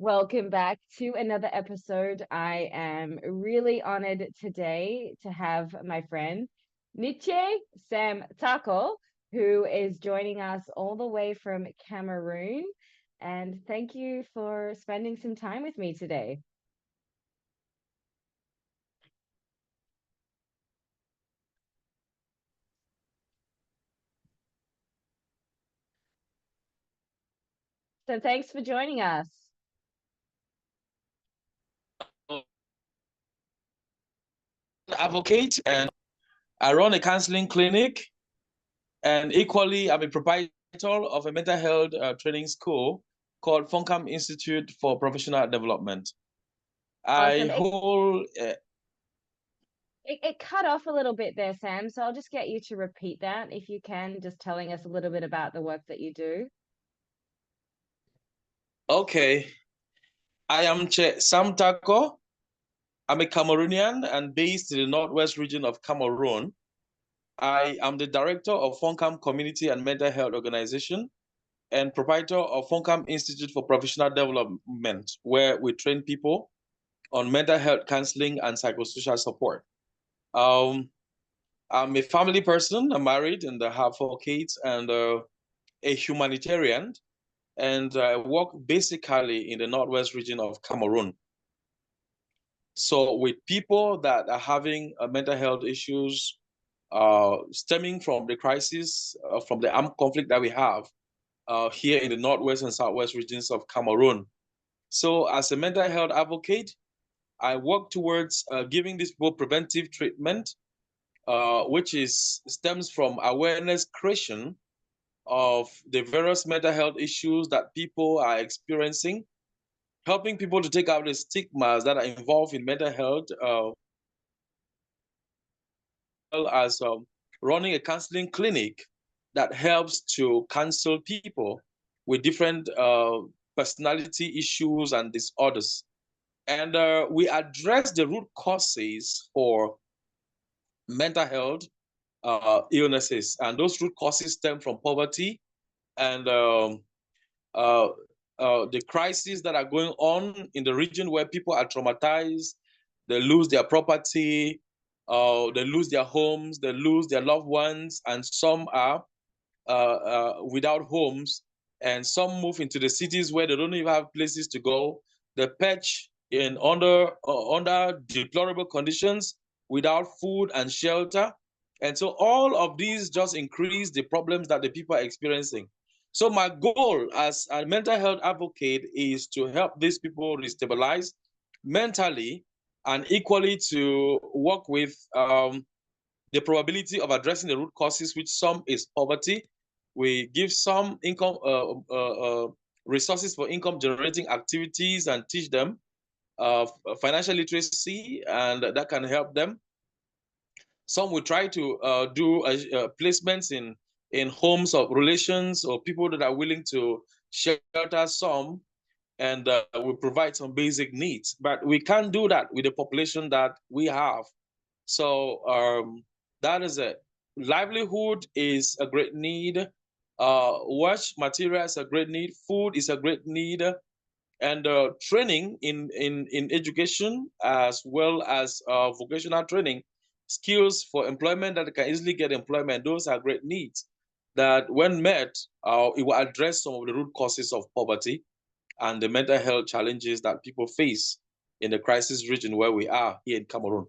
Welcome back to another episode. I am really honored today to have my friend NCHE Sam Tako, who is joining us all the way from Cameroon. And thank you for spending some time with me today. So thanks for joining us. Advocate, and I run a counseling clinic, and equally I'm a proprietor of a mental health training school called FOMCAM Institute for Professional Development. I Awesome. It, hold it, it cut off a little bit there, Sam. So I'll just get you to repeat that if you can, just telling us a little bit about the work that you do. okay. I am Sam Tako. I'm a Cameroonian and based in the northwest region of Cameroon. I am the director of FOMCAM Community and Mental Health Organization and proprietor of FOMCAM Institute for Professional Development, where we train people on mental health counseling and psychosocial support. Um, I'm a family person. I'm married and I have 4 kids and a humanitarian. And I work basically in the northwest region of Cameroon. So with people that are having mental health issues stemming from the crisis, from the armed conflict that we have here in the northwest and southwest regions of Cameroon. So as a mental health advocate, I work towards giving these people preventive treatment, which stems from awareness creation of the various mental health issues that people are experiencing, helping people to take out the stigmas that are involved in mental health, well as running a counseling clinic that helps to counsel people with different personality issues and disorders. And we address the root causes for mental health illnesses. And those root causes stem from poverty and uh, the crises that are going on in the region where people are traumatized, they lose their property, they lose their homes, they lose their loved ones, and some are without homes, and some move into the cities where they don't even have places to go. They perch in under deplorable conditions without food and shelter. And so all of these just increase the problems that the people are experiencing. So my goal as a mental health advocate is to help these people restabilize mentally and equally to work with the probability of addressing the root causes, which some is poverty. We give some income resources for income generating activities and teach them financial literacy, and that can help them. Some will try to do placements in homes of relations or people that are willing to shelter some, and we provide some basic needs. But we can't do that with the population that we have. So that is it. Livelihood is a great need. Wash material is a great need. Food is a great need. And training in education as well as vocational training, skills for employment that can easily get employment, those are great needs that when met, it will address some of the root causes of poverty and the mental health challenges that people face in the crisis region where we are here in Cameroon.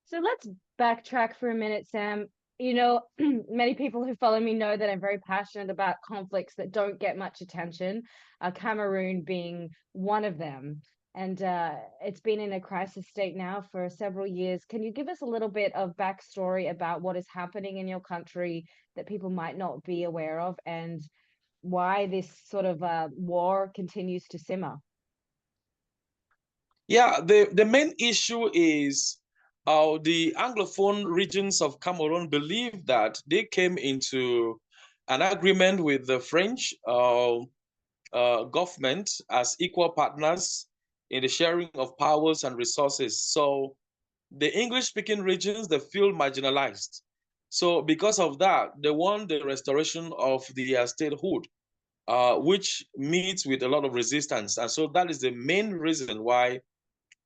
So let's backtrack for a minute, Sam. You know, many people who follow me know that I'm very passionate about conflicts that don't get much attention, Cameroon being one of them. And it's been in a crisis state now for several years. Can you give us a little bit of backstory about what is happening in your country that people might not be aware of, and why this sort of war continues to simmer? Yeah, the main issue is the Anglophone regions of Cameroon believe that they came into an agreement with the French government as equal partners in the sharing of powers and resources. So the English-speaking regions, they feel marginalized. So because of that, they want the restoration of the statehood. which meets with a lot of resistance. And so that is the main reason why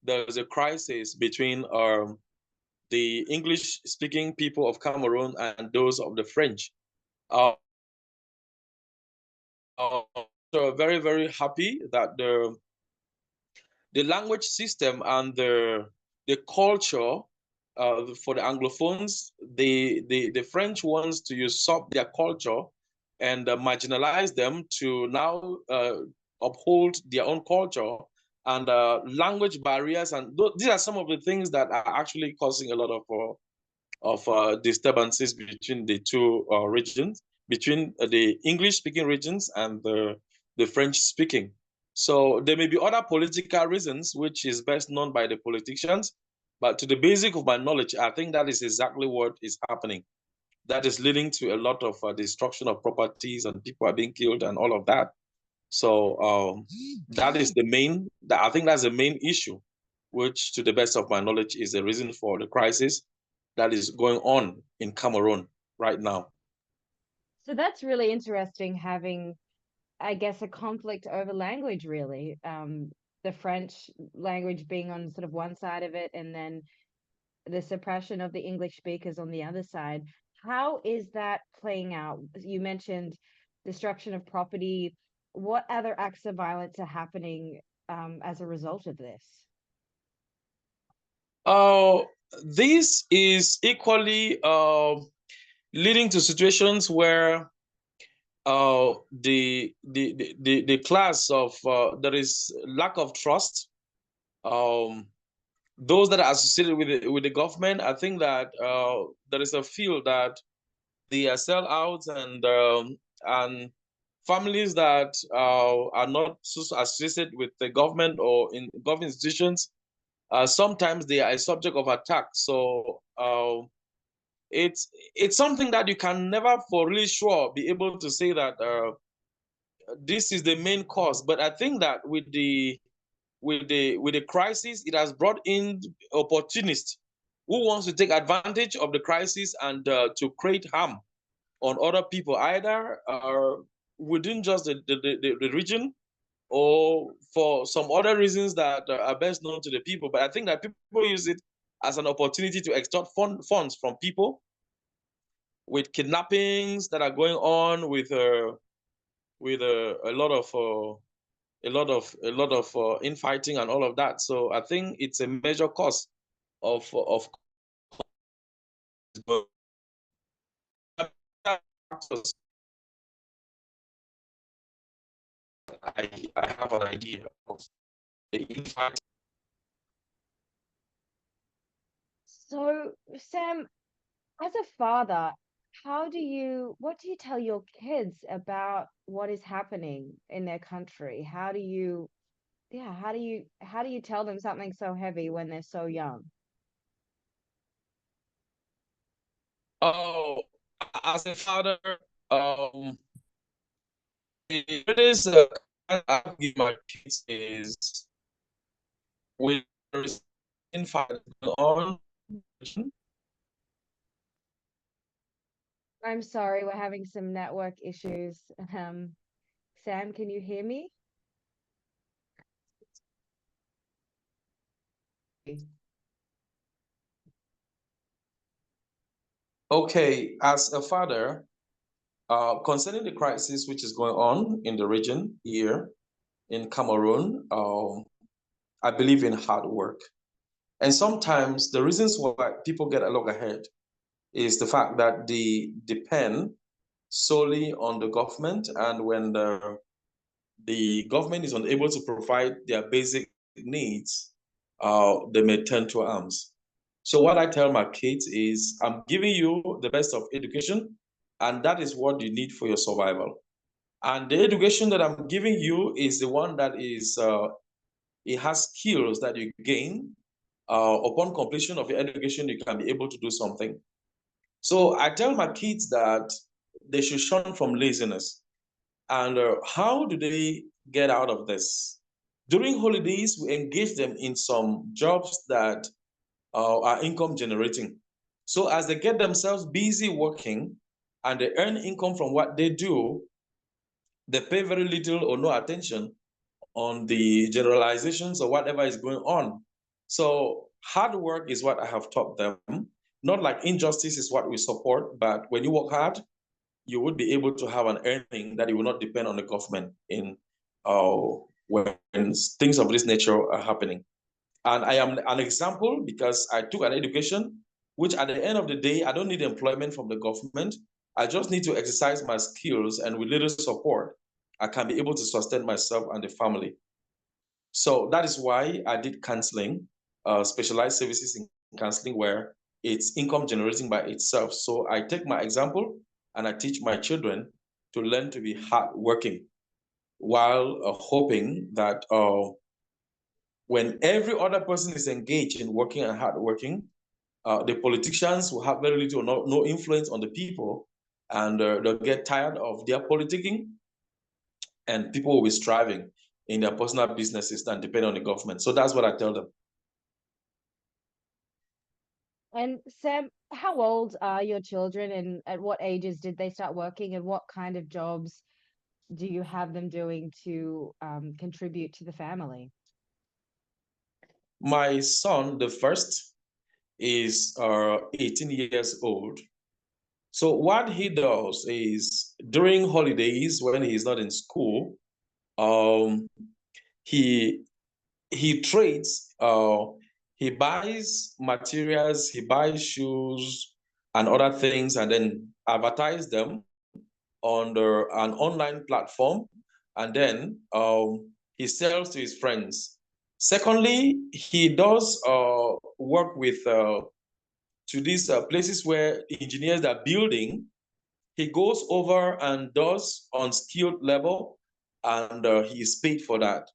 there's a crisis between the English-speaking people of Cameroon and those of the French. So very, very happy that the language system and the culture for the Anglophones, the French wants to usurp their culture and marginalize them to now uphold their own culture, and language barriers. And these are some of the things that are actually causing a lot of disturbances between the two regions, between the English-speaking regions and the French-speaking. So there may be other political reasons, which is best known by the politicians, but to the basic of my knowledge, I think that is exactly what is happening. That is leading to a lot of destruction of properties, and people are being killed and all of that. So that is I think that's the main issue, which to the best of my knowledge is the reason for the crisis that is going on in Cameroon right now. So that's really interesting, having, I guess, a conflict over language, really. The French language being on sort of one side of it, and then the suppression of the English speakers on the other side. How is that playing out? You mentioned destruction of property. What other acts of violence are happening as a result of this? This is equally leading to situations where the class of there is lack of trust. Those that are associated with the government, I think that there is a feel that they are sellouts, and families that are not associated with the government or in government institutions, sometimes they are a subject of attack. So it's something that you can never for really sure be able to say that this is the main cause. But I think that with the crisis, it has brought in opportunists who wants to take advantage of the crisis and to create harm on other people, either within just the region, or for some other reasons that are best known to the people. But I think that people use it as an opportunity to extort funds from people, with kidnappings that are going on, with a lot of infighting and all of that. So I think it's a major cause of I have an idea of the infighting. So, Sam, as a father, what do you tell your kids about what is happening in their country? How do you tell them something so heavy when they're so young? Oh, as a father, it is I give my kids is with infighting on. I'm sorry, we're having some network issues. Sam, can you hear me? Okay, as a father, concerning the crisis which is going on in the region here in Cameroon, I believe in hard work. And sometimes the reasons why people get a look ahead is the fact that they depend solely on the government, and when the government is unable to provide their basic needs, they may turn to arms. So what I tell my kids is, I'm giving you the best of education, and that is what you need for your survival. And the education that I'm giving you is the one that is, it has skills that you gain. Upon completion of your education, you can be able to do something. So I tell my kids that they should shun from laziness. And how do they get out of this? During holidays, we engage them in some jobs that are income generating. So as they get themselves busy working and they earn income from what they do, They pay very little or no attention on the generalizations or whatever is going on. So hard work is what I have taught them. Not like injustice is what we support, but when you work hard, you would be able to have an earning that you will not depend on the government in when things of this nature are happening. And I am an example because I took an education, which at the end of the day, I don't need employment from the government. I just need to exercise my skills, and with little support, I can be able to sustain myself and the family. So that is why I did counseling, specialized services in counseling where it's income generating by itself. So I take my example and I teach my children to learn to be hardworking while hoping that when every other person is engaged in working and hardworking, the politicians will have very little or no influence on the people, and they'll get tired of their politicking, and people will be striving in their personal businesses and depend on the government. So that's what I tell them. And Sam, how old are your children and at what ages did they start working and what kind of jobs do you have them doing to contribute to the family? My son, the first, is 18 years old. So what he does is during holidays when he's not in school, um, he he trades. He buys materials, he buys shoes and other things, and then advertise them on an online platform, and then he sells to his friends. Secondly, he does work with to these places where engineers are building. He goes over and does on skilled level, and he is paid for that.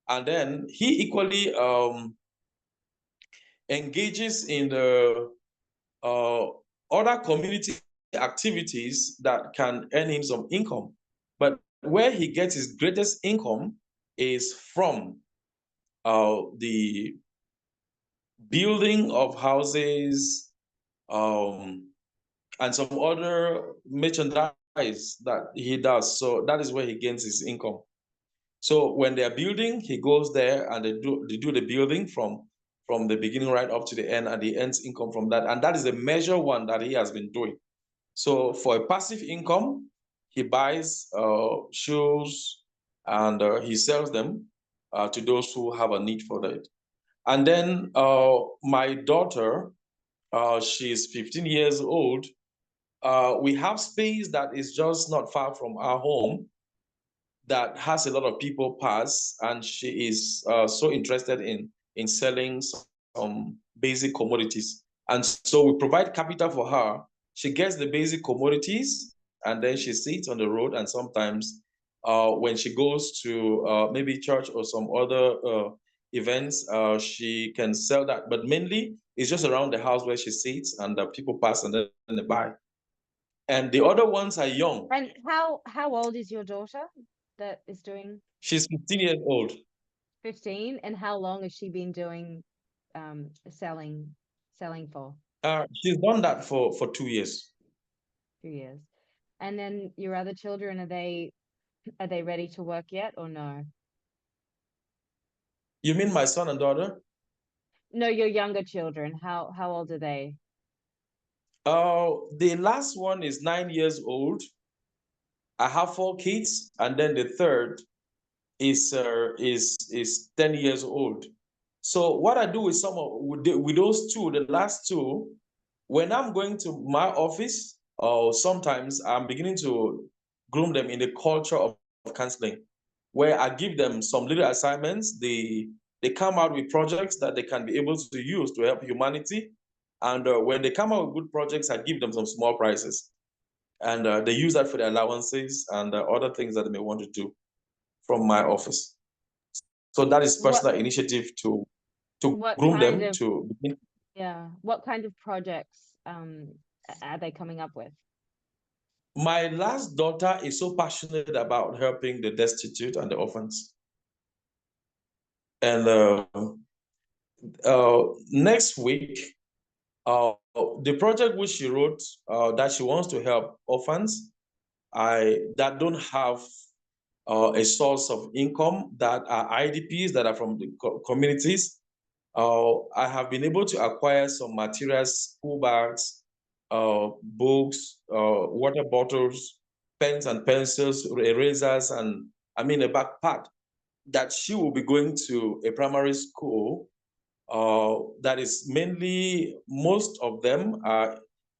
And then he equally engages in the other community activities that can earn him some income. But where he gets his greatest income is from the building of houses, and some other merchandise that he does. So that is where he gains his income. So when they're building, he goes there and they do the building from the beginning right up to the end, and he earns income from that. And that is the major one that he has been doing. So for a passive income, he buys shoes and he sells them to those who have a need for that. And then my daughter, she's 15 years old. We have space that is just not far from our home that has a lot of people pass, and she is so interested in selling some basic commodities. And so we provide capital for her. She gets the basic commodities, and then she sits on the road, and sometimes when she goes to maybe church or some other events, she can sell that. But mainly, it's just around the house where she sits, and people pass and then they buy. And the other ones are young. And how old is your daughter that is doing She's 15 years old. 15? And how long has she been doing selling for? She's done that for 2 years. 2 years. And then your other children, are they ready to work yet or no? You mean my son and daughter? No, your younger children. How old are they? The last one is 9 years old. I have 4 kids, and then the third is 10 years old. So what I do with with those two, the last two, when I'm going to my office, or sometimes I'm beginning to groom them in the culture of counseling, where I give them some little assignments. They come out with projects that they can be able to use to help humanity. And when they come out with good projects, I give them some small prizes. And they use that for their allowances and other things that they may want to do from my office. So that is What personal initiative to what groom kind them of to begin. yeah, what kind of projects are they coming up with? My last daughter is so passionate about helping the destitute and the orphans. And next week, the project which she wrote that she wants to help orphans that don't have a source of income that are IDPs that are from the communities. I have been able to acquire some materials, school bags, books, water bottles, pens and pencils, erasers, and I mean a backpack that she will be going to a primary school that is mainly, most of them are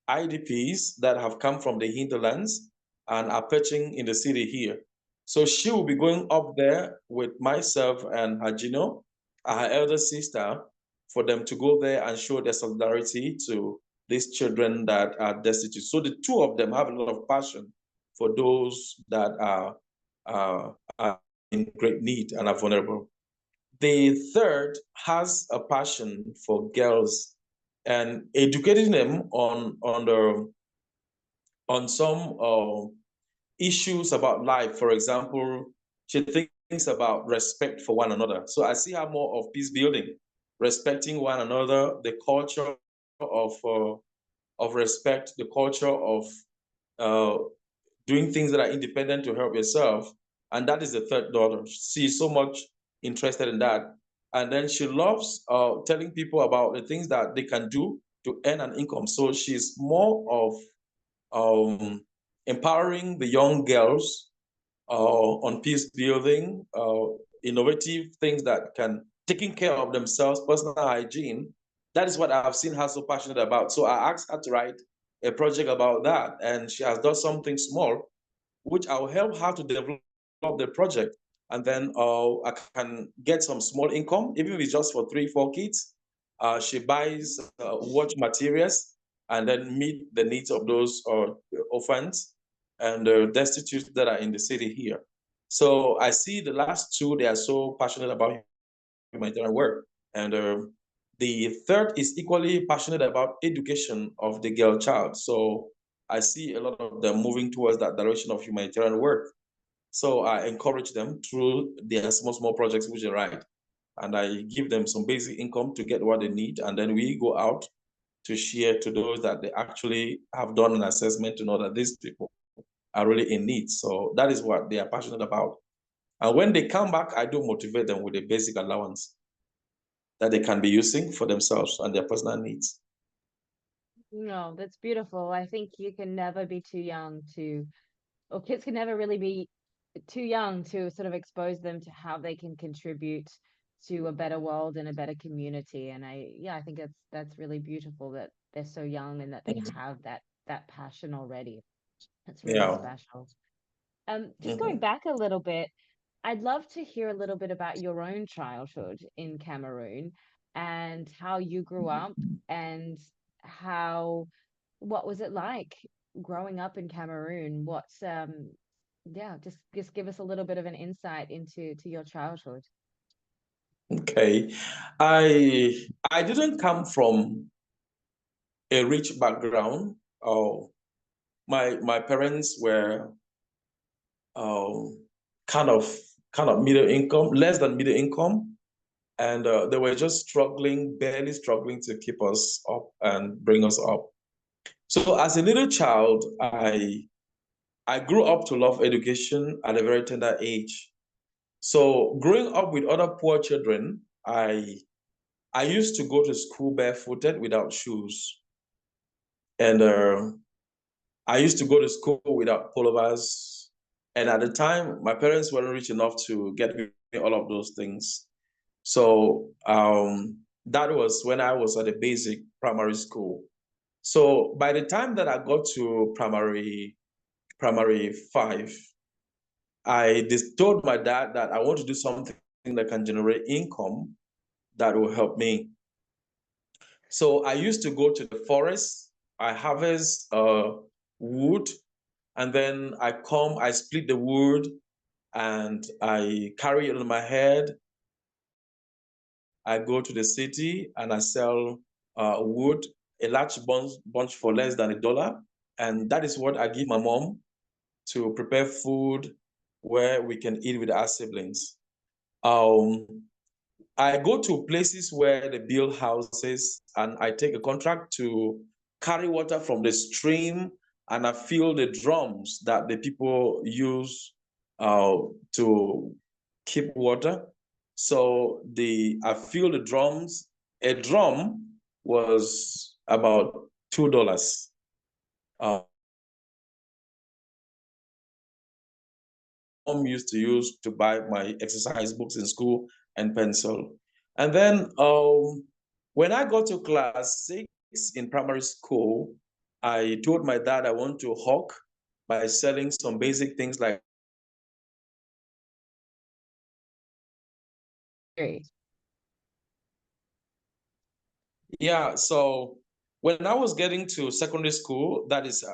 IDPs that have come from the hinterlands and are perching in the city here. So she will be going up there with myself and Hajino, her elder sister, for them to go there and show their solidarity to these children that are destitute. So the two of them have a lot of passion for those that are in great need and are vulnerable. The third has a passion for girls and educating them on some issues about life. For example, she thinks about respect for one another. So I see her more of peace building, respecting one another, the culture of respect, the culture of uh, doing things that are independent to help yourself. And that is the third daughter. She's so much interested in that. And then she loves telling people about the things that they can do to earn an income. So she's more of empowering the young girls on peace building, innovative things that can taking care of themselves, personal hygiene. That is what I've seen her so passionate about. So I asked her to write a project about that, and she has done something small, which I'll help her to develop the project. And then I can get some small income, even if it's just for 3, 4 kids. She buys watch materials and then meet the needs of those orphans and destitute that are in the city here. So I see the last two, they are so passionate about humanitarian work. And the third is equally passionate about education of the girl child. So I see a lot of them moving towards that direction of humanitarian work. So I encourage them through their small projects which they write. And I give them some basic income to get what they need. And then we go out to share to those that they actually have done an assessment to know that these people are really in need. So that is what they are passionate about. And when they come back, I do motivate them with a basic allowance that they can be using for themselves and their personal needs. No, that's beautiful. I think you can never be too young to, or kids can never really be too young to sort of expose them to how they can contribute to a better world and a better community. And yeah, I think that's really beautiful that they're so young and that they have that passion already. That's really Yeah. special. Just going Mhm. back a little bit, I'd love to hear a little bit about your own childhood in Cameroon and how you grew up and how what was it like growing up in Cameroon? What's yeah, just give us a little bit of an insight into your childhood. Okay. I didn't come from a rich background. Oh, my parents were um, kind of kind of middle income, less than middle income, and they were just struggling, barely struggling to keep us up and bring us up. So as a little child, I grew up to love education at a very tender age. So growing up with other poor children, I used to go to school barefooted without shoes, and I used to go to school without pullovers. And at the time, my parents weren't rich enough to get me all of those things. So that was when I was at a basic primary school. So by the time that I got to primary 5, I just told my dad that I want to do something that can generate income that will help me. So I used to go to the forest, I harvest wood, and then I split the wood and I carry it on my head. I go to the city and I sell wood, a large bunch for less than $1. And that is what I give my mom to prepare food where we can eat with our siblings. Um, I go to places where they build houses and I take a contract to carry water from the stream and I fill the drums that the people use to keep water. So I filled the drums. A drum was about $2. Mom used to use to buy my exercise books in school and pencil. And then when I got to class 6 in primary school, I told my dad I want to hawk by selling some basic things like. Yeah, so when I was getting to secondary school, that is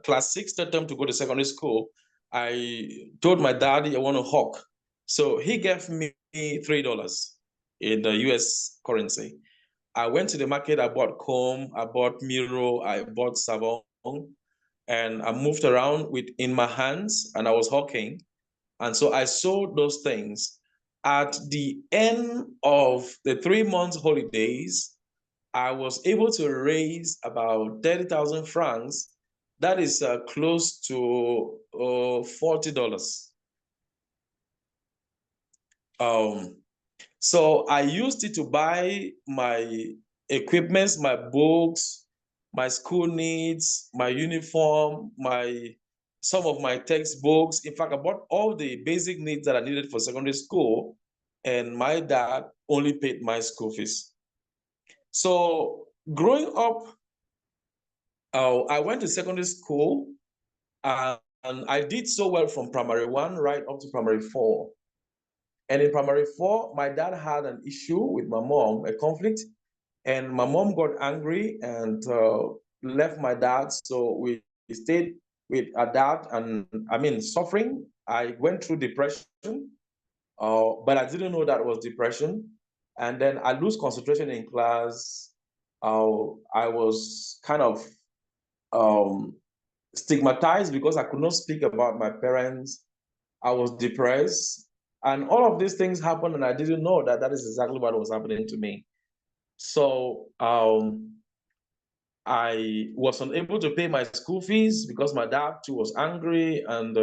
class 6, third term to go to secondary school, I told my daddy I want to hawk. So he gave me $3 in the US currency. I went to the market, I bought comb, I bought mirror, I bought savon, and I moved around in my hands and I was hawking. And so I sold those things. At the end of the 3 months holidays, I was able to raise about 30,000 francs. That is close to $40. So I used it to buy my equipments, my books, my school needs, my uniform, some of my textbooks. In fact, I bought all the basic needs that I needed for secondary school, and my dad only paid my school fees. So growing up, I went to secondary school, and I did so well from primary 1 right up to primary 4. And in primary 4, my dad had an issue with my mom, a conflict, and my mom got angry and left my dad. So we stayed with our dad, and suffering. I went through depression, but I didn't know that was depression. And then I lose concentration in class. I was kind of stigmatized because I could not speak about my parents. I was depressed. And all of these things happened, and I didn't know that that is exactly what was happening to me. So I was unable to pay my school fees because my dad too was angry, and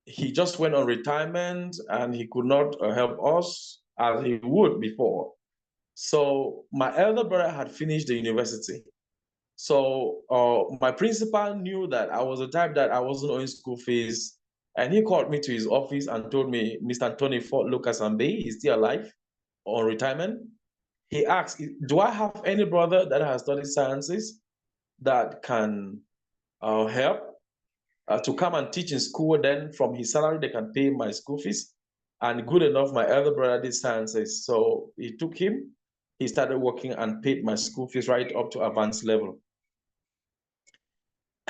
he just went on retirement, and he could not help us as he would before. So my elder brother had finished the university. So my principal knew that I was the type that I wasn't owing school fees. And he called me to his office and told me, Mr. Anthony Fort Lucas Ambe is still alive on retirement. He asked, do I have any brother that has studied sciences that can help to come and teach in school? Then from his salary, they can pay my school fees. And good enough, my elder brother did sciences. So he took him, he started working and paid my school fees right up to advanced level.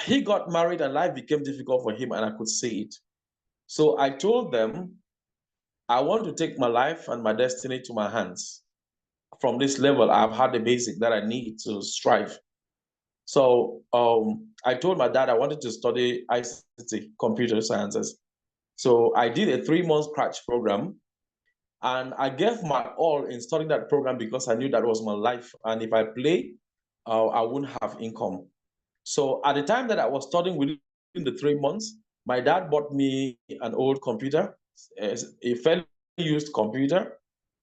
He got married and life became difficult for him, and I could see it. So I told them, I want to take my life and my destiny to my hands. From this level, I've had the basic that I need to strive. So I told my dad I wanted to study ICT, computer sciences. So I did a 3-month scratch program, and I gave my all in studying that program because I knew that was my life. And if I play, I wouldn't have income. So at the time that I was studying within the 3 months, my dad bought me an old computer, a fairly used computer.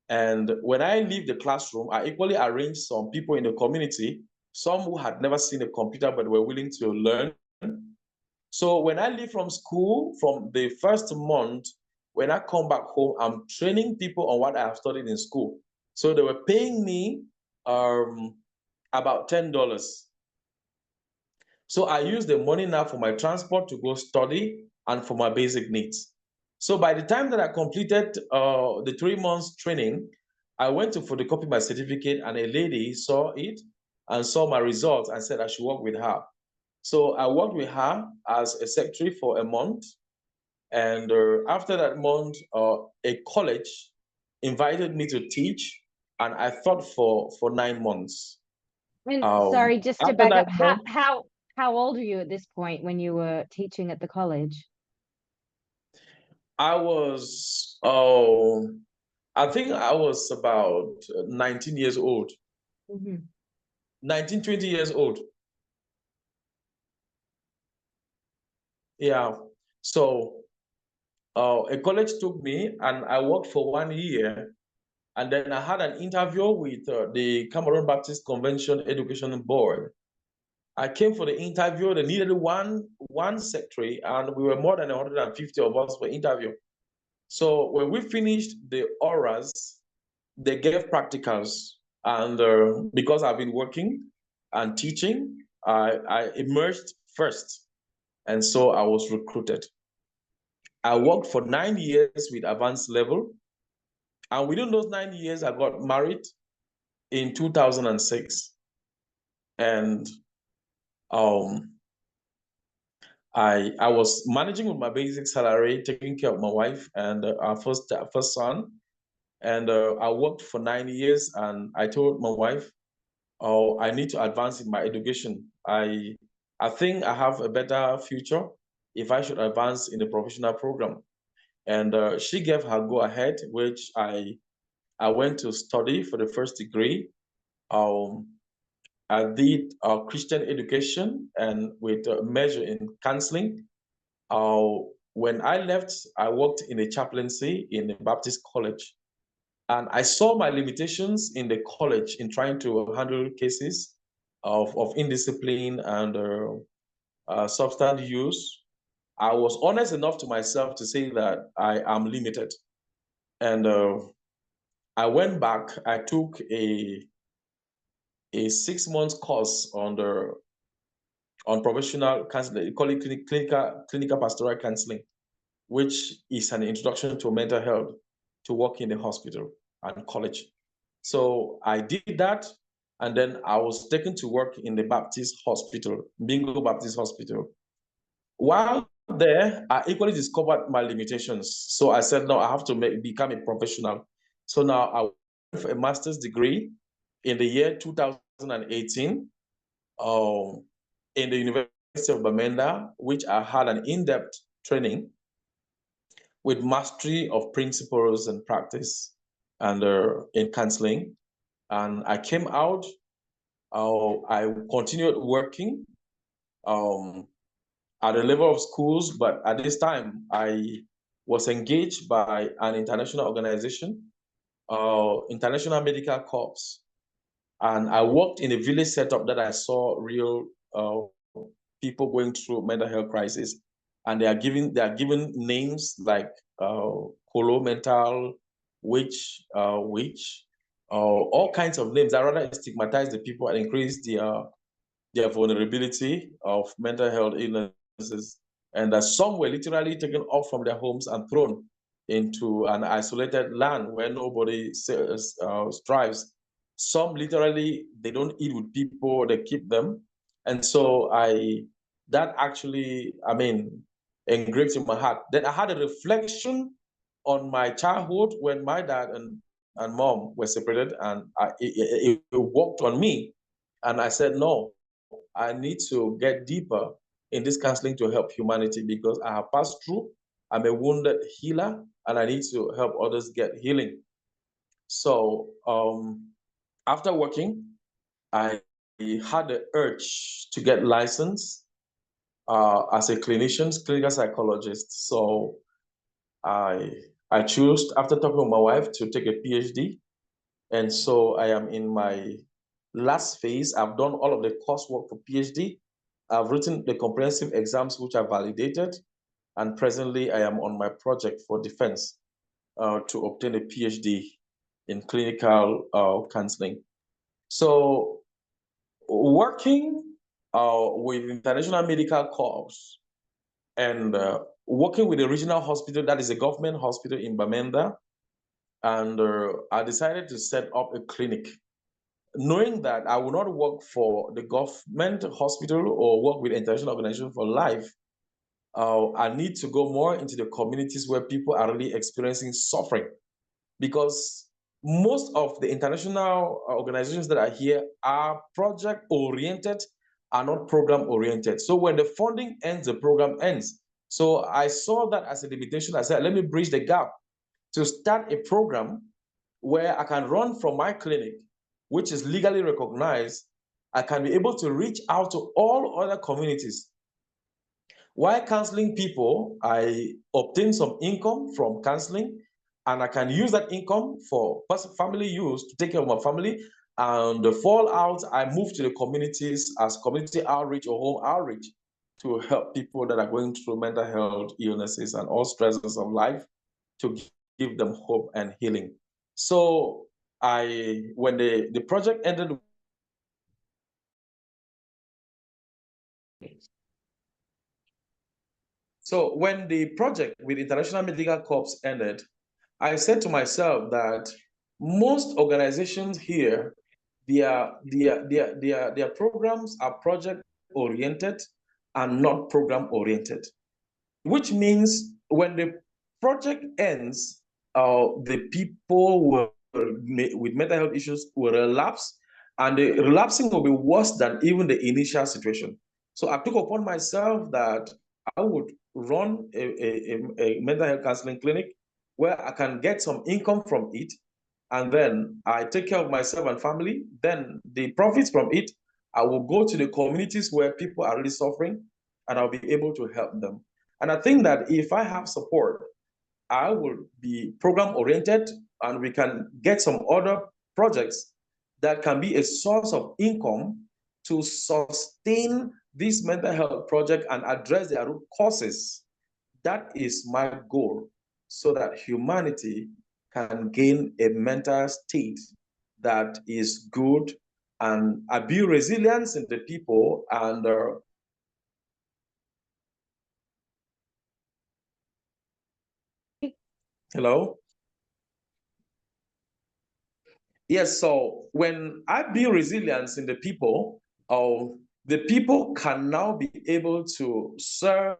And when I leave the classroom, I equally arranged some people in the community, some who had never seen a computer but were willing to learn. So when I leave from school, from the first month, when I come back home, I'm training people on what I have studied in school. So they were paying me about $10. So I use the money now for my transport to go study and for my basic needs. So by the time that I completed the 3 months training, I went to photocopy my certificate, and a lady saw it and saw my results and said I should work with her. So I worked with her as a secretary for a month. And after that month, a college invited me to teach, and I taught for 9 months. And sorry, just to After back that up, month, how old were you at this point when you were teaching at the college? I was, I think I was about 19 years old, Mm-hmm. 19, 20 years old. Yeah. So a college took me and I worked for 1 year. And then I had an interview with the Cameroon Baptist Convention Education Board. I came for the interview. They needed one secretary, and we were more than 150 of us for interview. So when we finished the auras, they gave practicals. And because I've been working and teaching, I emerged first. And so I was recruited. I worked for 9 years with advanced level. And within those 9 years, I got married in 2006. And I was managing with my basic salary, taking care of my wife and our first son. And I worked for 9 years, and I told my wife, "Oh, I need to advance in my education. I think I have a better future if I should advance in the professional program." And she gave her go ahead, which I went to study for the first degree. I did Christian education and with a major in counseling. When I left, I worked in a chaplaincy in a Baptist college. And I saw my limitations in the college in trying to handle cases of indiscipline and substance use. I was honest enough to myself to say that I am limited. And I went back, I took a 6 month course on professional counseling. They call it clinical pastoral counseling, which is an introduction to mental health to work in the hospital and college. So I did that, and then I was taken to work in the Baptist hospital, Bingo Baptist Hospital. While there, I equally discovered my limitations. So I said, no, I have to become a professional. So now I went for a master's degree in the year 2018 in the University of Bamenda, which I had an in-depth training with mastery of principles and practice and in counseling. And I came out, I continued working at the level of schools, but at this time, I was engaged by an international organization, International Medical Corps. And I worked in a village setup that I saw real people going through mental health crisis. And they are given names like colo mental, witch, all kinds of names that rather stigmatize the people and increase their vulnerability of mental health illnesses. And that some were literally taken off from their homes and thrown into an isolated land where nobody strives. Some literally, they don't eat with people, they keep them. And so that actually, engraved in my heart. Then I had a reflection on my childhood when my dad and mom were separated, and it worked on me. And I said, no, I need to get deeper in this counseling to help humanity because I have passed through. I'm a wounded healer, and I need to help others get healing. So after working, I had the urge to get licensed as a clinical psychologist. So I chose, after talking with my wife, to take a PhD. And so I am in my last phase. I've done all of the coursework for PhD. I've written the comprehensive exams, which are validated. And presently, I am on my project for defense to obtain a PhD in clinical counseling. So working with International Medical Corps and working with the regional hospital, that is a government hospital in Bamenda, and I decided to set up a clinic, knowing that I will not work for the government hospital or work with international organization for life. I need to go more into the communities where people are really experiencing suffering, because most of the international organizations that are here are project-oriented, are not program-oriented. So when the funding ends, the program ends. So I saw that as a limitation. I said, let me bridge the gap to start a program where I can run from my clinic, which is legally recognized. I can be able to reach out to all other communities While counseling people, I obtain some income from counseling, and I can use that income for family use to take care of my family. And the fallout, I move to the communities as community outreach or home outreach to help people that are going through mental health illnesses and all stresses of life, to give them hope and healing. So when the project ended. So when the project with International Medical Corps ended, I said to myself that most organizations here, their programs are project oriented and not program oriented, which means when the project ends, the people with mental health issues will relapse, and the relapsing will be worse than even the initial situation. So I took upon myself that I would run a mental health counseling clinic where I can get some income from it, and then I take care of myself and family. Then the profits from it, I will go to the communities where people are really suffering, and I'll be able to help them. And I think that if I have support, I will be program oriented, and we can get some other projects that can be a source of income to sustain this mental health project and address their root causes. That is my goal, so that humanity can gain a mental state that is good and build resilience in the people. And hello? Yes, so when I build resilience in the people can now be able to serve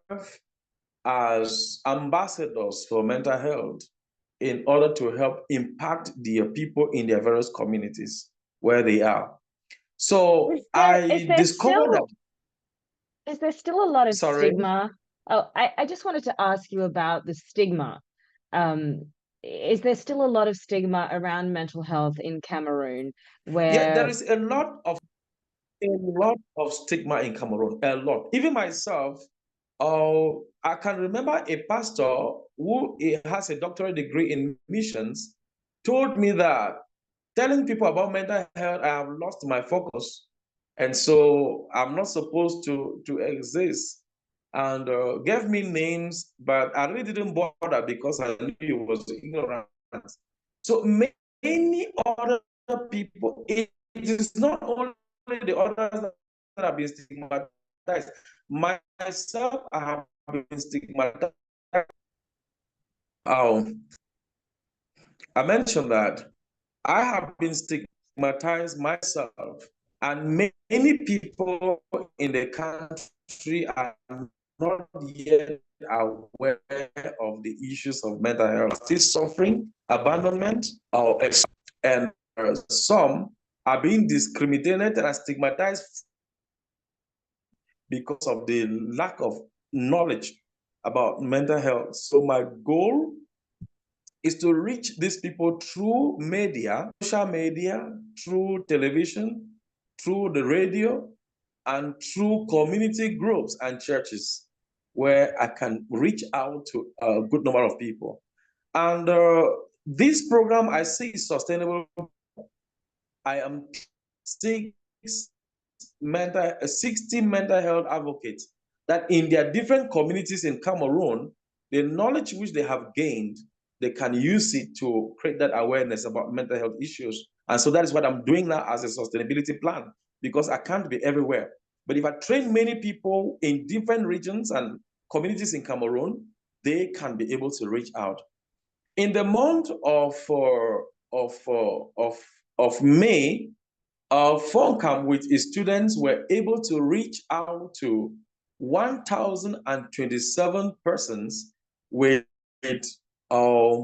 as ambassadors for mental health in order to help impact their people in their various communities where they are. So Is I there discovered that. still is there still a lot of Sorry. stigma? Oh, I just wanted to ask you about the stigma. Um, is there still a lot of stigma around mental health in Cameroon Yeah, there where is a lot of stigma in Cameroon, a lot. Even myself, I can remember a pastor who has a doctorate degree in missions told me that telling people about mental health, I have lost my focus. And so I'm not supposed to exist. And gave me names, but I really didn't bother because I knew he was ignorant. So many other people, it is not only the others that have been stigmatized. Myself, I have been stigmatized. I mentioned that I have been stigmatized myself, and many people in the country are not yet aware of the issues of mental health, still suffering abandonment, and some are being discriminated and stigmatized because of the lack of knowledge about mental health. So my goal is to reach these people through media, social media, through television, through the radio, and through community groups and churches, where I can reach out to a good number of people. And this program I see is sustainable. I am 60 mental health advocates that in their different communities in Cameroon, the knowledge which they have gained, they can use it to create that awareness about mental health issues. And so that is what I'm doing now as a sustainability plan, because I can't be everywhere. But if I train many people in different regions and communities in Cameroon, they can be able to reach out. In the month of May, FOMCAM with its students were able to reach out to 1,027 persons with uh,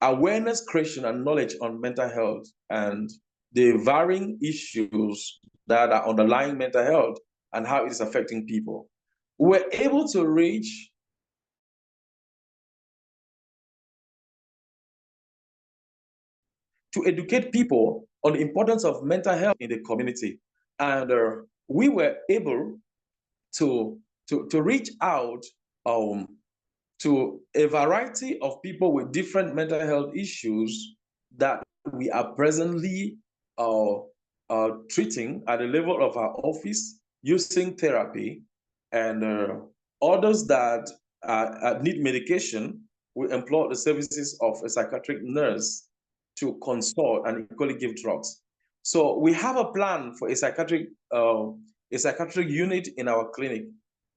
awareness creation and knowledge on mental health and the varying issues that are underlying mental health and how it is affecting people. We're able to reach to educate people on the importance of mental health in the community. And we were able to to reach out to a variety of people with different mental health issues that we are presently treating at the level of our office using therapy, and others that need medication. We employ the services of a psychiatric nurse to consult and equally give drugs. So we have a plan for a psychiatric unit in our clinic,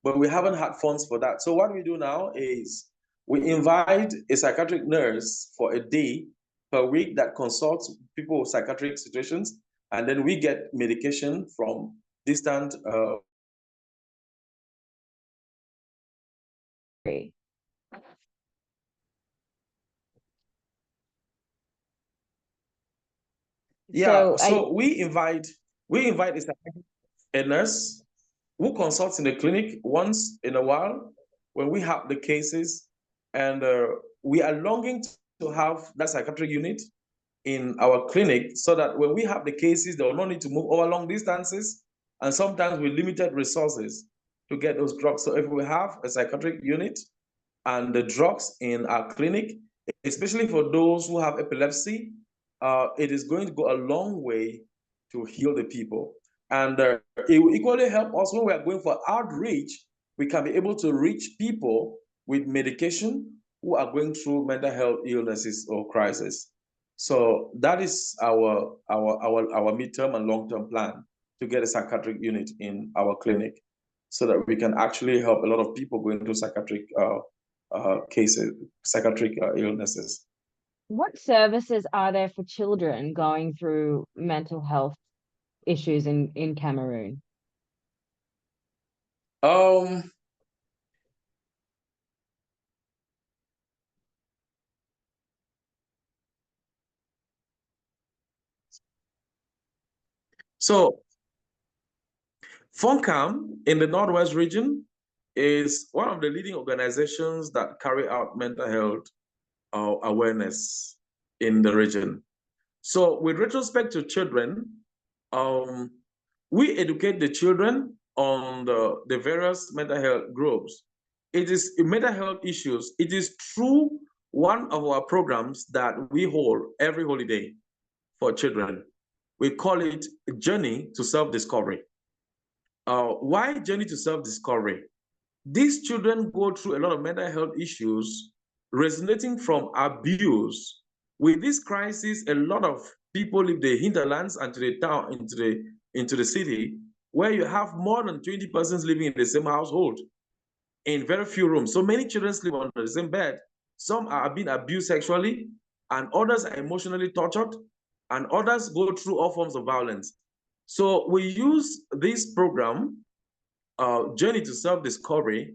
but we haven't had funds for that. So what we do now is we invite a psychiatric nurse for a day per week that consults people with psychiatric situations, and then we get medication from distant. Yeah, so we invite a nurse who consults in the clinic once in a while when we have the cases, and we are longing to have that psychiatric unit in our clinic so that when we have the cases, they will not need to move over long distances, and sometimes with limited resources to get those drugs. So if we have a psychiatric unit and the drugs in our clinic, especially for those who have epilepsy, it is going to go a long way to heal the people. And it will equally help us when we are going for outreach. We can be able to reach people with medication who are going through mental health illnesses or crisis. So that is our midterm and long-term plan, to get a psychiatric unit in our clinic so that we can actually help a lot of people going through psychiatric cases, psychiatric illnesses. What services are there for children going through mental health issues in Cameroon? So FOMCAM in the Northwest region is one of the leading organizations that carry out mental health awareness in the region. So with retrospect to children, we educate the children on the various mental health groups. It is mental health issues. It is through one of our programs that we hold every holiday for children. We call it Journey to Self-Discovery. Why Journey to Self-Discovery? These children go through a lot of mental health issues resonating from abuse. With this crisis, a lot of people leave the hinterlands and to the town, into the city, where you have more than 20 persons living in the same household in very few rooms. So many children sleep on the same bed. Some are being abused sexually, and others are emotionally tortured, and others go through all forms of violence. So we use this program, Journey to Self-Discovery,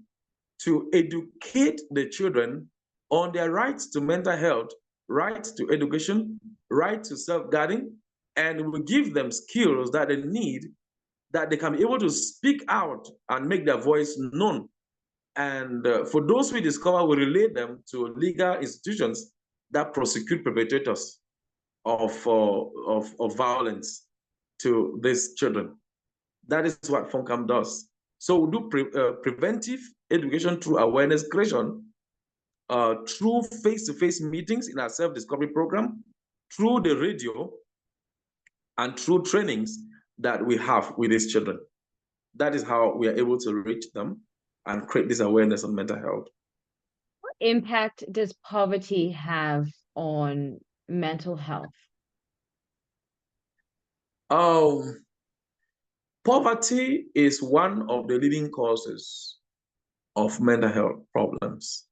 to educate the children on their rights to mental health, right to education, right to self-guarding, and we give them skills that they need, that they can be able to speak out and make their voice known. And for those we discover, we relate them to legal institutions that prosecute perpetrators of violence to these children. That is what FOMCAM does. So we do preventive education through awareness creation, through face-to-face meetings in our self-discovery program, through the radio, and through trainings that we have with these children. That is how we are able to reach them and create this awareness on mental health. What impact does poverty have on mental health? Poverty is one of the leading causes of mental health problems.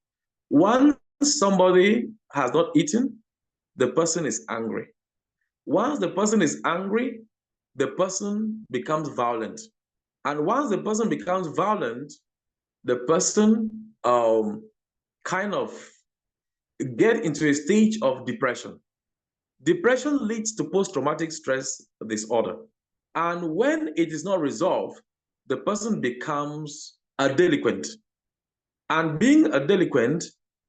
Once somebody has not eaten, the person is angry. Once the person is angry, the person becomes violent. And once the person becomes violent, the person kind of get into a stage of depression. Depression leads to post-traumatic stress disorder. And when it is not resolved, the person becomes a delinquent. And being a delinquent,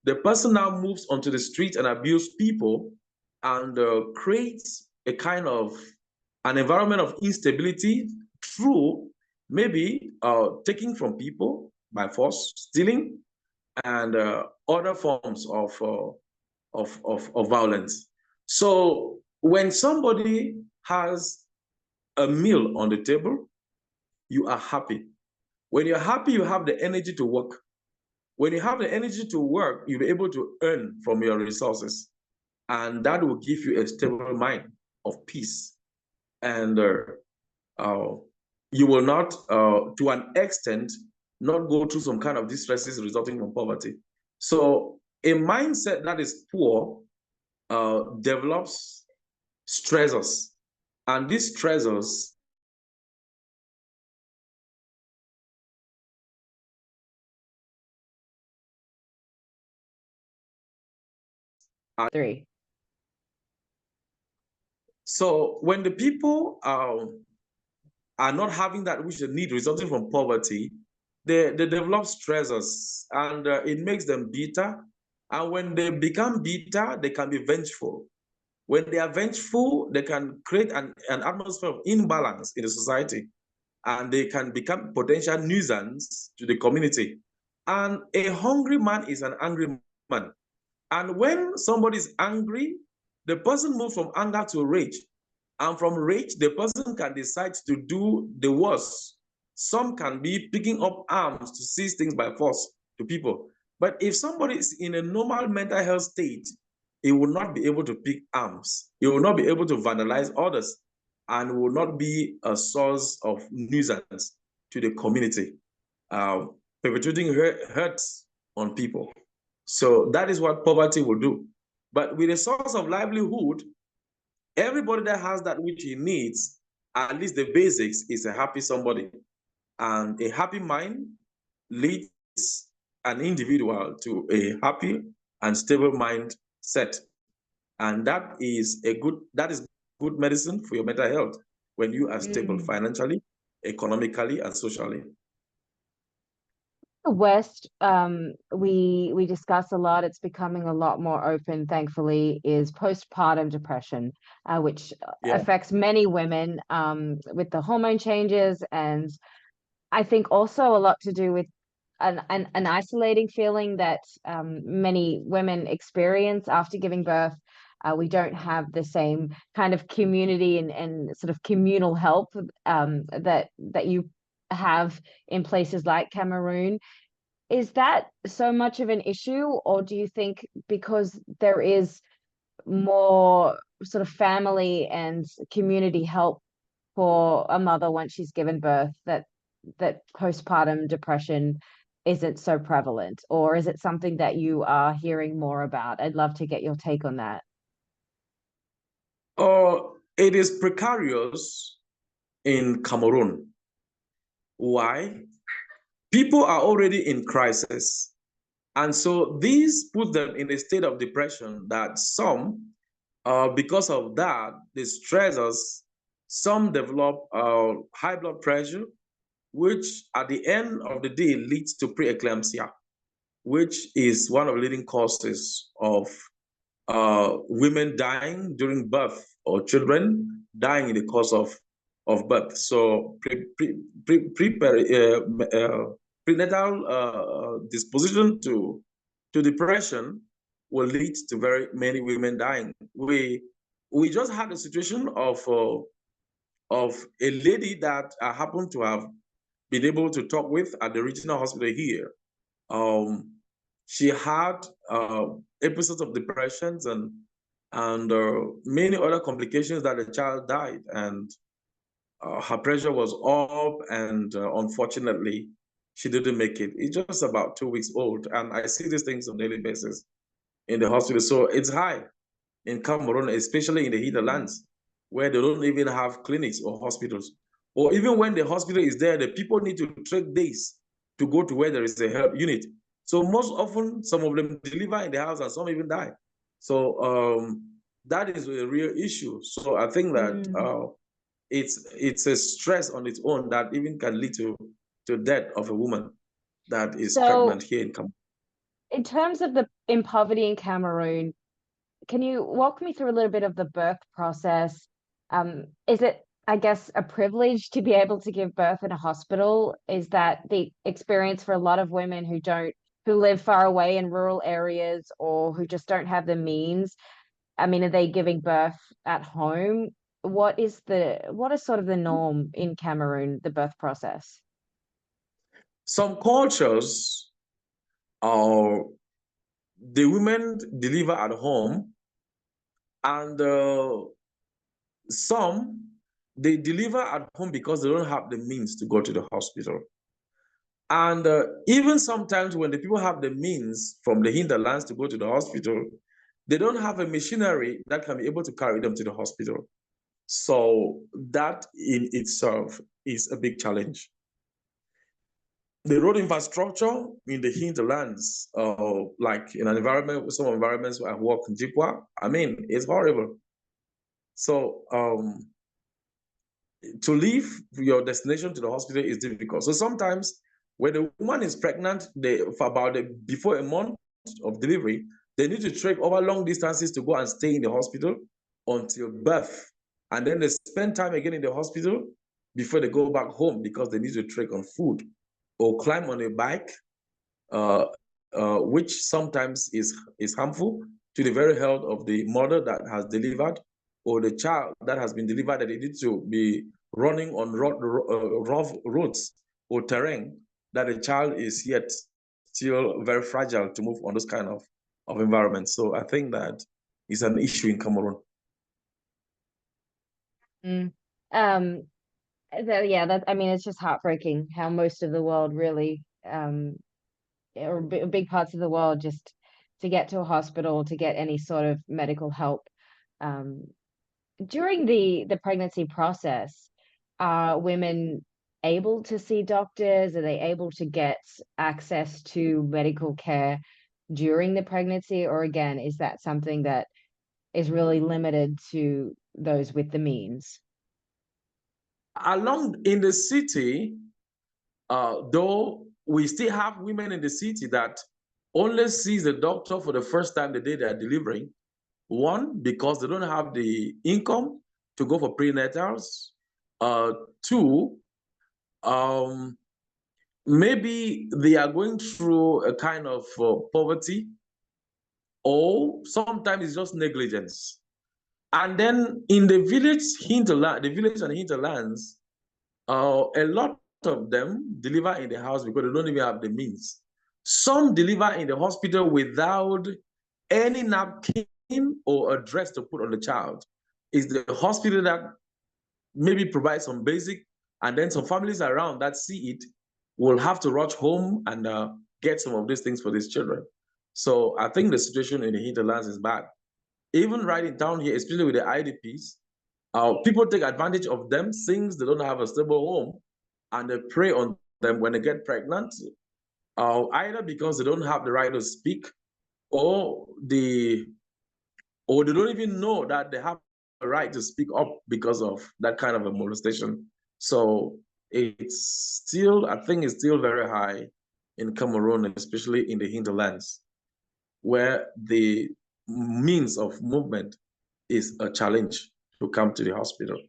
the person now moves onto the street and abuses people, and creates a kind of an environment of instability through maybe taking from people, by force, stealing, and other forms of violence. So when somebody has a meal on the table, you are happy. When you're happy, you have the energy to work. When you have the energy to work, you'll be able to earn from your resources. And that will give you a stable mind of peace. And you will not, to an extent, not go through some kind of distresses resulting from poverty. So a mindset that is poor develops stressors. And these stressors are 3. So when the people are not having that which they need resulting from poverty, they develop stressors, and it makes them bitter. And when they become bitter, they can be vengeful. When they are vengeful, they can create an atmosphere of imbalance in the society, and they can become potential nuisance to the community. And a hungry man is an angry man. And when somebody is angry, the person moves from anger to rage. And from rage, the person can decide to do the worst. Some can be picking up arms to seize things by force to people. But if somebody is in a normal mental health state, he will not be able to pick arms. He will not be able to vandalize others, and will not be a source of nuisance to the community, perpetuating hurt on people. So that is what poverty will do. But with a source of livelihood, everybody that has that which he needs, at least the basics, is a happy somebody. And a happy mind leads an individual to a happy and stable mindset. And that is good medicine for your mental health when you are stable financially, economically, and socially. The West, we discuss a lot. It's becoming a lot more open, thankfully, is postpartum depression, which affects many women with the hormone changes, and I think also a lot to do with an isolating feeling that many women experience after giving birth. We don't have the same kind of community and sort of communal help that you have in places like Cameroon. Is that so much of an issue, or do you think because there is more sort of family and community help for a mother once she's given birth, that postpartum depression isn't so prevalent? Or is it something that you are hearing more about? I'd love to get your take on that. It is precarious in Cameroon. Why? People are already in crisis. And so this puts them in a state of depression that some, because of that, the stressors, some develop high blood pressure, which at the end of the day leads to preeclampsia, which is one of the leading causes of women dying during birth, or children dying in the course of birth. So prenatal disposition to depression will lead to very many women dying. We just had a situation of a lady that I happened to have been able to talk with at the regional hospital here. She had episodes of depressions and many other complications that the child died, and her pressure was up, and unfortunately, she didn't make it. It's just about 2 weeks old, and I see these things on a daily basis in the hospital. So it's high in Cameroon, especially in the hinterlands, where they don't even have clinics or hospitals. Or even when the hospital is there, the people need to trek days to go to where there is a help unit. So most often, some of them deliver in the house and some even die. So that is a real issue. So I think that it's a stress on its own that even can lead to death of a woman that is pregnant here in Cameroon. In terms of in poverty in Cameroon, can you walk me through a little bit of the birth process? Is it I guess, a privilege to be able to give birth in a hospital? Is that the experience for a lot of women who live far away in rural areas or who just don't have the means? I mean, are they giving birth at home? What is sort of the norm in Cameroon, the birth process? Some cultures, uh, the women deliver at home, and some they deliver at home because they don't have the means to go to the hospital. And even sometimes when the people have the means from the hinterlands to go to the hospital, they don't have a machinery that can be able to carry them to the hospital. So that in itself is a big challenge. The road infrastructure in the hinterlands, like in an environment, some environments where I work in Jipwa, I mean, it's horrible. So to leave your destination to the hospital is difficult. So sometimes when the woman is pregnant, before a month of delivery, they need to trek over long distances to go and stay in the hospital until birth. And then they spend time again in the hospital before they go back home because they need to trek on food or climb on a bike, uh, which sometimes is harmful to the very health of the mother that has delivered or the child that has been delivered, that they need to be running on rough roads or terrain, that the child is yet still very fragile to move on those kind of environments. So I think that is an issue in Cameroon. Mm. Um, yeah, that I mean, it's just heartbreaking how most of the world really, or big parts of the world, just to get to a hospital, to get any sort of medical help. Um, During the pregnancy process, are women able to see doctors? Are they able to get access to medical care during the pregnancy? Or again, is that something that is really limited to those with the means? Along in the city, though we still have women in the city that only sees the doctor for the first time the day they are delivering. One, because they don't have the income to go for prenatals. Two, um, maybe they are going through a kind of poverty, or sometimes it's just negligence. And then in the village hinterland, the village and hinterlands, a lot of them deliver in the house because they don't even have the means. Some deliver in the hospital without any napkin or a dress to put on the child. It's the hospital that maybe provides some basic, and then some families around that see it will have to rush home and get some of these things for these children. So I think the situation in the hinterlands is bad. Even right in town here, especially with the IDPs, people take advantage of them since they don't have a stable home, and they prey on them when they get pregnant, either because they don't have the right to speak, or they don't even know that they have a right to speak up because of that kind of a molestation. So it's still, I think it's still very high in Cameroon, especially in the hinterlands, where the means of movement is a challenge to come to the hospital.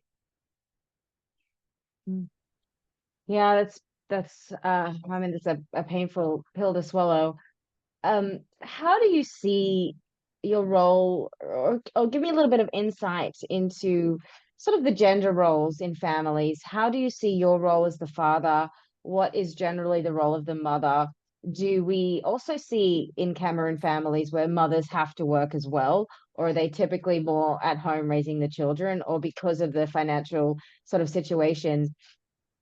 Mm. Yeah, that's I mean, it's a painful pill to swallow. How do you see your role, or give me a little bit of insight into sort of the gender roles in families? How do you see your role as the father? What is generally the role of the mother? Do we also see in Cameroon families where mothers have to work as well, or are they typically more at home raising the children, or because of the financial sort of situation,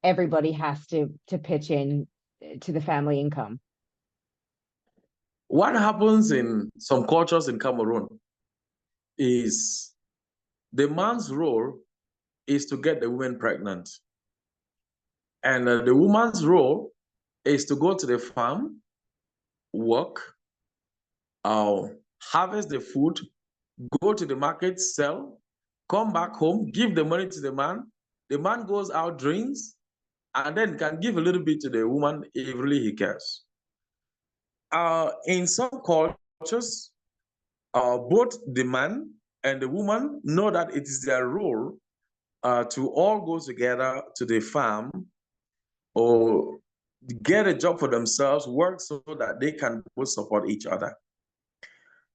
everybody has to pitch in to the family income? What happens in some cultures in Cameroon is the man's role is to get the woman pregnant. And the woman's role is to go to the farm, work, uh, harvest the food, go to the market, sell, come back home, give the money to the man. The man goes out, drinks, and then can give a little bit to the woman if really he cares. In some cultures, both the man and the woman know that it is their role to all go together to the farm or get a job for themselves, work so that they can both support each other.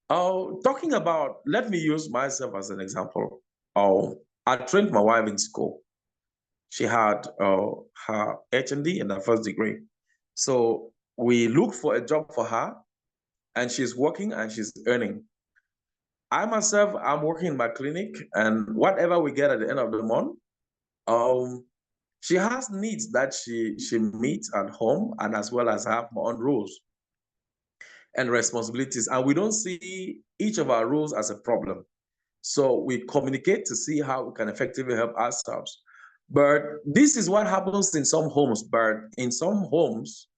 Talking about, let me use myself as an example. I trained my wife in school. She had her HND and her first degree. So we looked for a job for her, and she's working and she's earning. I myself, I'm working in my clinic, and whatever we get at the end of the month, she has needs that she meets at home, and as well as have my own roles and responsibilities. And we don't see each of our roles as a problem. So we communicate to see how we can effectively help ourselves. But this is what happens in some homes. But in some homes,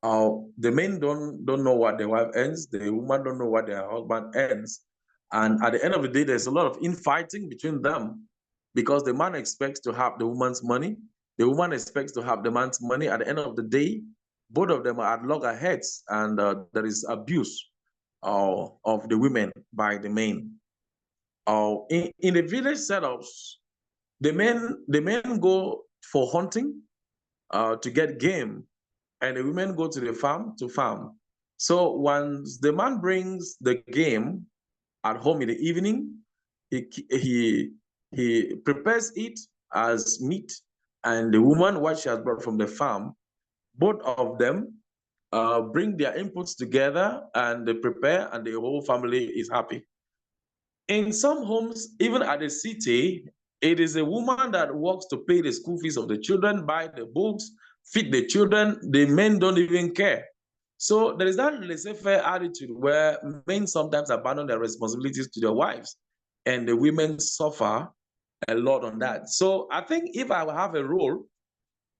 the men don't know what their wife earns. The woman don't know what their husband earns. And at the end of the day, there's a lot of infighting between them because the man expects to have the woman's money. The woman expects to have the man's money. At the end of the day, both of them are at loggerheads, and there is abuse of the women by the men. In the village setups, the men go for hunting to get game, and the women go to the farm to farm. So once the man brings the game at home in the evening, he prepares it as meat, and the woman, what she has brought from the farm, both of them bring their inputs together and they prepare, and the whole family is happy. In some homes, even at the city, it is a woman that works to pay the school fees of the children, buy the books, feed the children. The men don't even care. So there is that laissez-faire attitude where men sometimes abandon their responsibilities to their wives, and the women suffer a lot on that. So I think if I have a role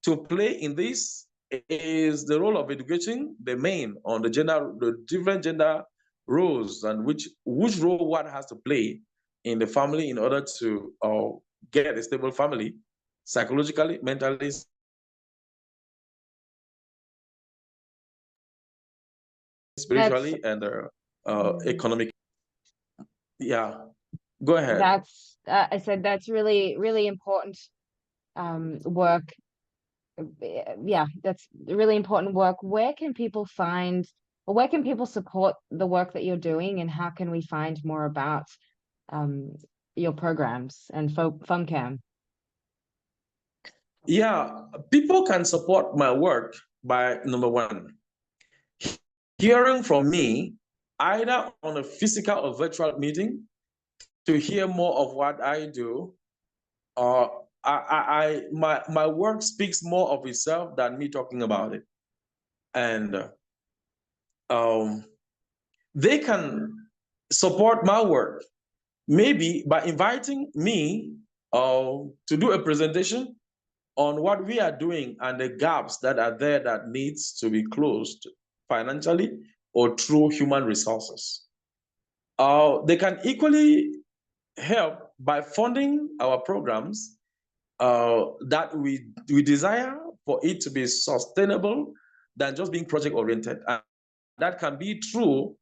to play in this, is the role of educating the men on the different gender roles, and which role one has to play in the family in order to get a stable family, psychologically, mentally, spiritually, and economically. Yeah, go ahead. I said that's really, really important work. Yeah, that's really important work. Where can people find, or where can people support the work that you're doing, and how can we find more about your programs and FOMCAM? Yeah, people can support my work by, number one, hearing from me, either on a physical or virtual meeting, to hear more of what I do. My work speaks more of itself than me talking about it. And they can support my work maybe by inviting me to do a presentation on what we are doing and the gaps that are there that needs to be closed financially or through human resources. They can equally help by funding our programs that we desire for it to be sustainable than just being project oriented. And that can be through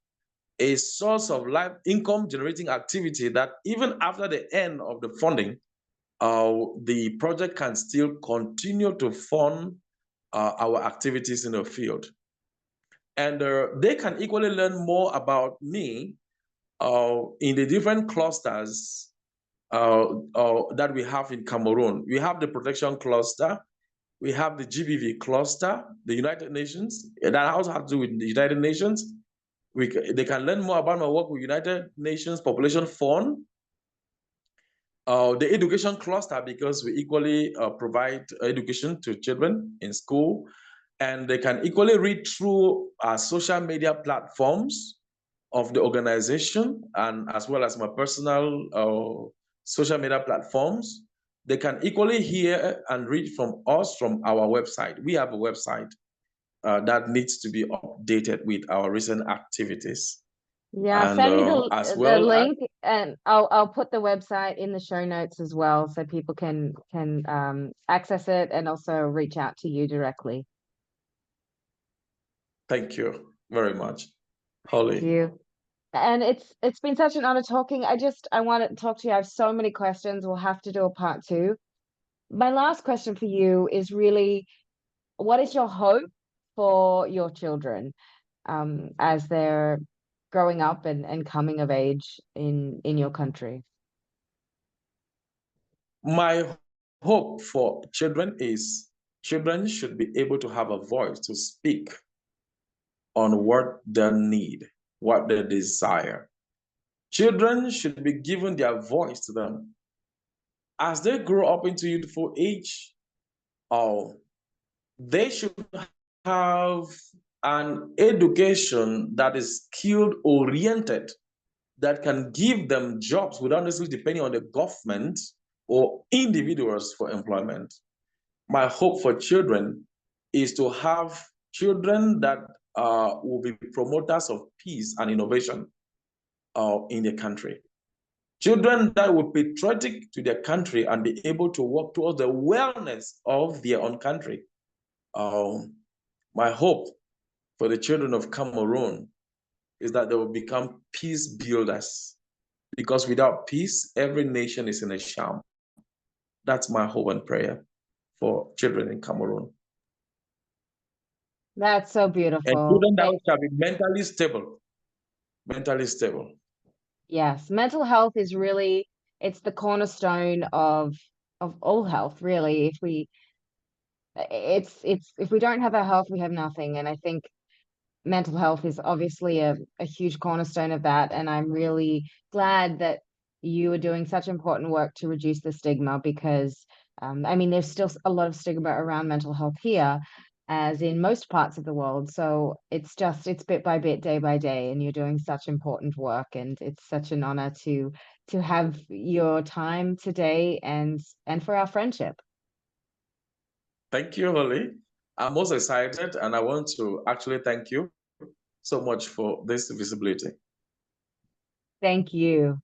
a source of life income generating activity that even after the end of the funding, the project can still continue to fund our activities in the field. And they can equally learn more about me in the different clusters that we have in Cameroon. We have the protection cluster, we have the GBV cluster, the United Nations, that also has to do with the United Nations. They can learn more about my work with United Nations Population Fund, the education cluster, because we equally provide education to children in school, and they can equally read through our social media platforms of the organization, and as well as my personal social media platforms. They can equally hear and read from us from our website. We have a website that needs to be updated with our recent activities. Yeah, And send me as the well link, and I'll put the website in the show notes as well, so people can access it and also reach out to you directly. Thank you very much, Thank Holly. you. And it's been such an honor talking. I want to talk to you. I have so many questions. We'll have to do a part two. My last question for you is really, what is your hope for your children as they're growing up and coming of age in your country? My hope for children is children should be able to have a voice to speak on what they need, what they desire. Children should be given their voice to them. As they grow up into youthful age, oh, they should have an education that is skill oriented, that can give them jobs without necessarily depending on the government or individuals for employment. My hope for children is to have children that will be promoters of peace and innovation in the country. Children that will be patriotic to their country and be able to work towards the wellness of their own country. My hope for the children of Cameroon is that they will become peace builders, because without peace, every nation is in a sham. That's my hope and prayer for children in Cameroon. That's so And beautiful. children that shall be mentally stable, mentally stable. Yes, mental health is really, it's the cornerstone of all health, really. It's if we don't have our health, we have nothing. And I think mental health is obviously a huge cornerstone of that. And I'm really glad that you are doing such important work to reduce the stigma because, I mean, there's still a lot of stigma around mental health here, as in most parts of the world. So it's bit by bit, day by day, and you're doing such important work. And it's such an honor to have your time today and for our friendship. Thank you, Holly. I'm most excited, and I want to actually thank you so much for this visibility. Thank you.